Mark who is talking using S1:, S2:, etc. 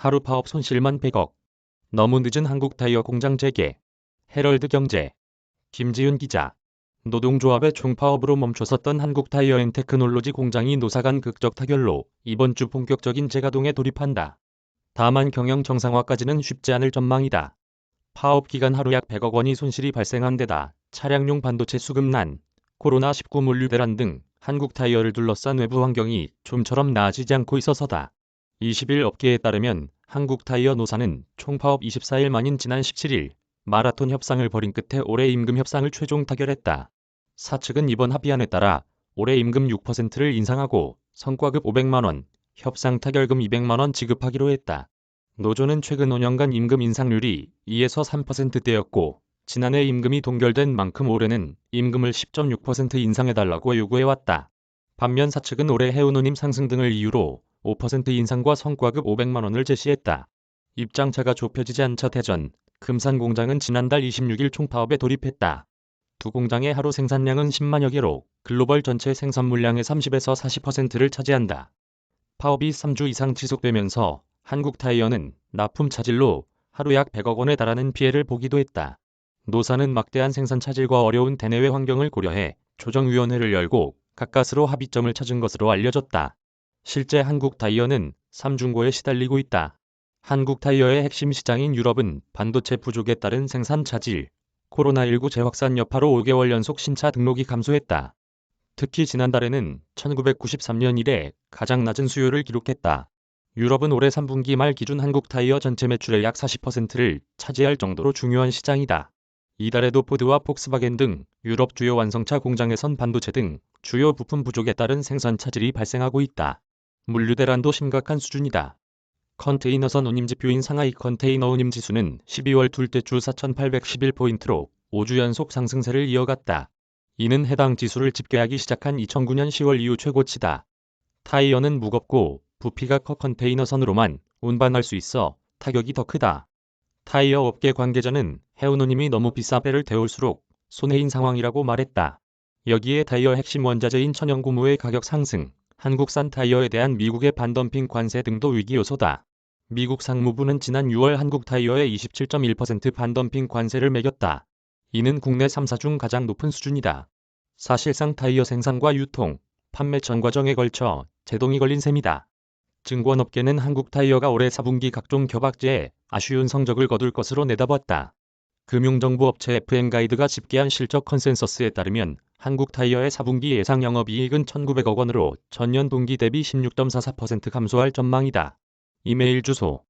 S1: 하루 파업 손실만 100억. 너무 늦은 한국타이어 공장 재개. 헤럴드경제. 김지윤 기자. 노동조합의 총파업으로 멈춰섰던 한국타이어앤테크놀로지 공장이 노사 간 극적 타결로 이번 주 본격적인 재가동에 돌입한다. 다만 경영 정상화까지는 쉽지 않을 전망이다. 파업 기간 하루 약 100억 원이 손실이 발생한 데다 차량용 반도체 수급난, 코로나19 물류 대란 등 한국타이어를 둘러싼 외부 환경이 좀처럼 나아지지 않고 있어서다. 20일 업계에 따르면 한국타이어 노사는 총파업 24일 만인 지난 17일 마라톤 협상을 벌인 끝에 올해 임금 협상을 최종 타결했다. 사측은 이번 합의안에 따라 올해 임금 6%를 인상하고 성과급 500만 원, 협상 타결금 200만 원 지급하기로 했다. 노조는 최근 5년간 임금 인상률이 2에서 3%대였고 지난해 임금이 동결된 만큼 올해는 임금을 10.6% 인상해달라고 요구해왔다. 반면 사측은 올해 해운운임 상승 등을 이유로 5% 인상과 성과급 500만 원을 제시했다. 입장차가 좁혀지지 않자 대전, 금산 공장은 지난달 26일 총파업에 돌입했다. 두 공장의 하루 생산량은 10만여 개로 글로벌 전체 생산 물량의 30에서 40%를 차지한다. 파업이 3주 이상 지속되면서 한국타이어는 납품 차질로 하루 약 100억 원에 달하는 피해를 보기도 했다. 노사는 막대한 생산 차질과 어려운 대내외 환경을 고려해 조정위원회를 열고 가까스로 합의점을 찾은 것으로 알려졌다. 실제 한국타이어는 3중고에 시달리고 있다. 한국타이어의 핵심 시장인 유럽은 반도체 부족에 따른 생산 차질, 코로나19 재확산 여파로 5개월 연속 신차 등록이 감소했다. 특히 지난달에는 1993년 이래 가장 낮은 수요를 기록했다. 유럽은 올해 3분기 말 기준 한국타이어 전체 매출의 약 40%를 차지할 정도로 중요한 시장이다. 이달에도 포드와 폭스바겐 등 유럽 주요 완성차 공장에선 반도체 등 주요 부품 부족에 따른 생산 차질이 발생하고 있다. 물류 대란도 심각한 수준이다. 컨테이너선 운임지표인 상하이 컨테이너 운임지수는 12월 둘째 주 4,811포인트로 5주 연속 상승세를 이어갔다. 이는 해당 지수를 집계하기 시작한 2009년 10월 이후 최고치다. 타이어는 무겁고 부피가 커 컨테이너선으로만 운반할 수 있어 타격이 더 크다. 타이어 업계 관계자는 해운운임이 너무 비싸 배를 태울수록 손해인 상황이라고 말했다. 여기에 타이어 핵심 원자재인 천연고무의 가격 상승, 한국산 타이어에 대한 미국의 반덤핑 관세 등도 위기 요소다. 미국 상무부는 지난 6월 한국 타이어에 27.1% 반덤핑 관세를 매겼다. 이는 국내 3사 중 가장 높은 수준이다. 사실상 타이어 생산과 유통, 판매 전 과정에 걸쳐 제동이 걸린 셈이다. 증권업계는 한국타이어가 올해 4분기 각종 겨박제에 아쉬운 성적을 거둘 것으로 내다봤다. 금융정보업체 FM가이드가 집계한 실적 컨센서스에 따르면 한국타이어의 4분기 예상 영업이익은 1,900억 원으로 전년 동기 대비 16.44% 감소할 전망이다. 이메일 주소